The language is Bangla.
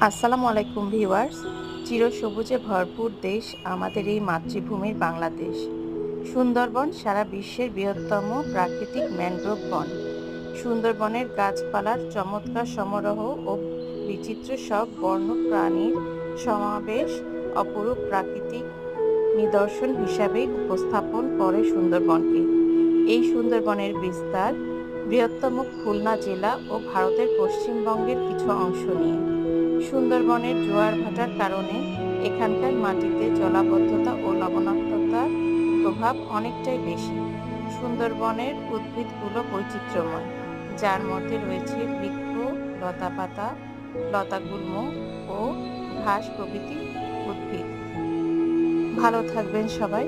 আসসালামু আলাইকুম ভিউয়ার্স। চিরসবুজে ভরপুর দেশ আমাদের এই মাতৃভূমির বাংলাদেশ। সুন্দরবন সারা বিশ্বের বৃহত্তম প্রাকৃতিক ম্যানগ্রোভ বন। সুন্দরবনের গাছপালার চমৎকার সমারোহ ও বিচিত্র সব বন্য প্রাণীর সমাবেশ অপরূপ প্রাকৃতিক নিদর্শন হিসাবে উপস্থাপন করে সুন্দরবনকে। এই সুন্দরবনের বিস্তার বৃহত্তম খুলনা জেলা ও ভারতের পশ্চিমবঙ্গের কিছু অংশ নিয়ে। সুন্দরবনের জোয়ার ভাটার কারণে এখানকার মাটিতে জলাবদ্ধতা ও লবণাক্ততার প্রভাব অনেকটাই বেশি। সুন্দরবনের উদ্ভিদগুলো বৈচিত্র্যময়, যার মধ্যে রয়েছে বৃক্ষ, লতাপাতা, লতাগুল্ম ও ঘাস প্রভৃতি উদ্ভিদ। ভালো থাকবেন সবাই।